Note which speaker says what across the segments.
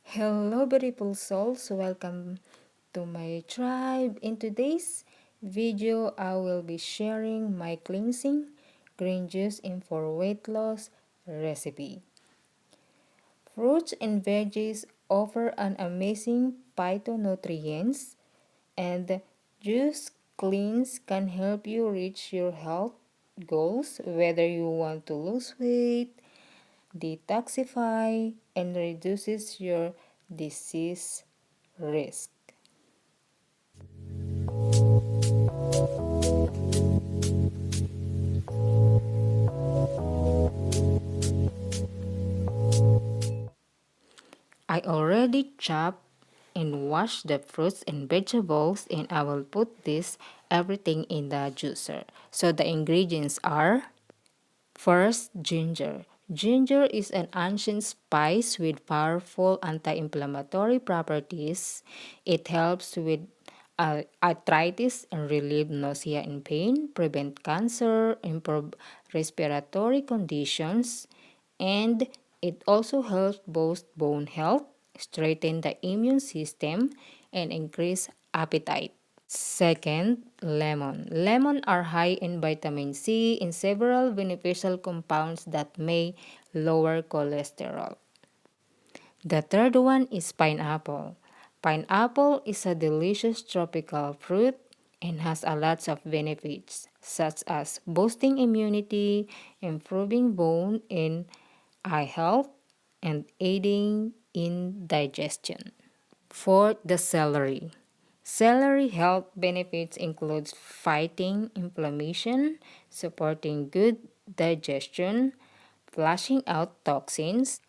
Speaker 1: Hello, beautiful souls. Welcome to my tribe. In today's video, I will be sharing my cleansing green juice in for weight loss recipe. Fruits and veggies offer an amazing phytonutrients, and juice cleanse can help you reach your health goals, whether you want to lose weight, detoxify, and reduces your disease risk. I already chopped and washed the fruits and vegetables, and I will put this everything in the juicer. So the ingredients are: first, ginger. Ginger is an ancient spice with powerful anti-inflammatory properties. It helps with arthritis and relieve nausea and pain, prevent cancer, improve respiratory conditions, and it also helps boost bone health, strengthen the immune system, and increase appetite. Second, lemon. Lemon are high in vitamin C and several beneficial compounds that may lower cholesterol. The third one is pineapple. Pineapple is a delicious tropical fruit and has a lot of benefits such as boosting immunity, improving bone and eye health, and aiding in digestion. Fourth, the celery. Celery health benefits includes fighting inflammation, supporting good digestion, flushing out toxins,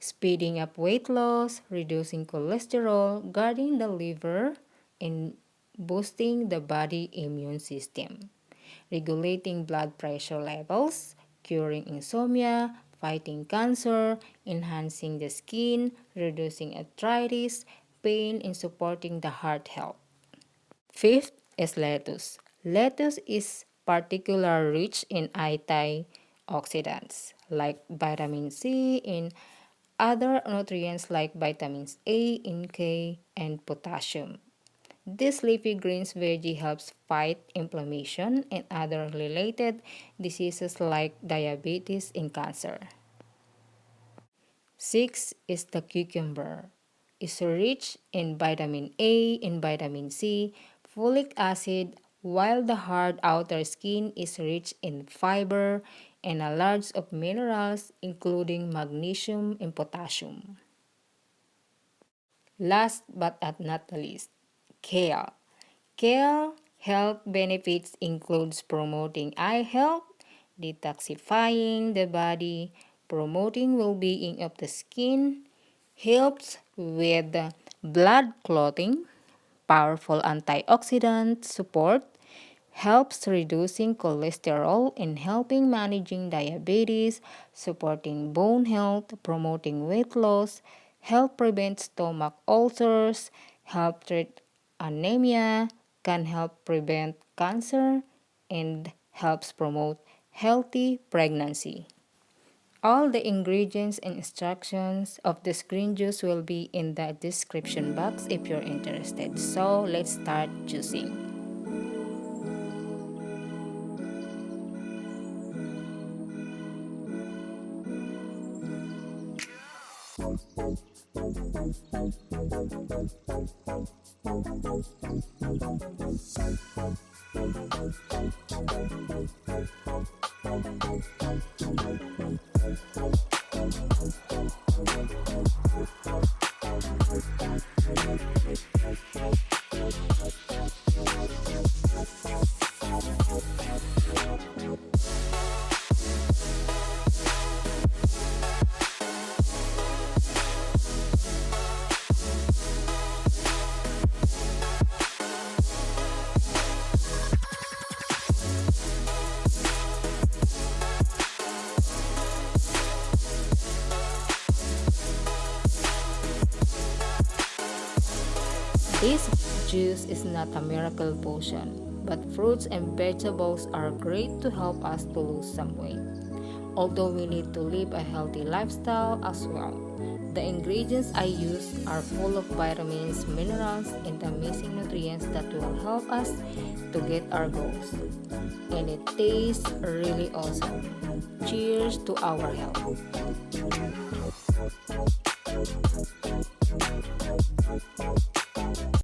Speaker 1: speeding up weight loss, reducing cholesterol, guarding the liver, and boosting the body immune system, regulating blood pressure levels, curing insomnia, fighting cancer, enhancing the skin, reducing arthritis, pain, and supporting the heart health. Fifth is lettuce. Lettuce is particularly rich in antioxidants like vitamin C and other nutrients like vitamins A and K and potassium. This leafy greens veggie helps fight inflammation and other related diseases like diabetes and cancer. Six is the cucumber. It's rich in vitamin A and vitamin C, folic acid, while the hard outer skin is rich in fiber and a large of minerals including magnesium and potassium. Last but not the least, kale. Kale health benefits includes promoting eye health, detoxifying the body, promoting well-being of the skin, helps with blood clotting, powerful antioxidant support, helps reducing cholesterol and helping managing diabetes, supporting bone health, promoting weight loss, help prevent stomach ulcers, help treat anemia, can help prevent cancer, and helps promote healthy pregnancy. All the ingredients and instructions of this green juice will be in the description box if you're interested. So let's start juicing. This juice is not a miracle potion, but fruits and vegetables are great to help us to lose some weight. Although we need to live a healthy lifestyle as well. The ingredients I use are full of vitamins, minerals, and the missing nutrients that will help us to get our goals. And it tastes really awesome. Cheers to our health.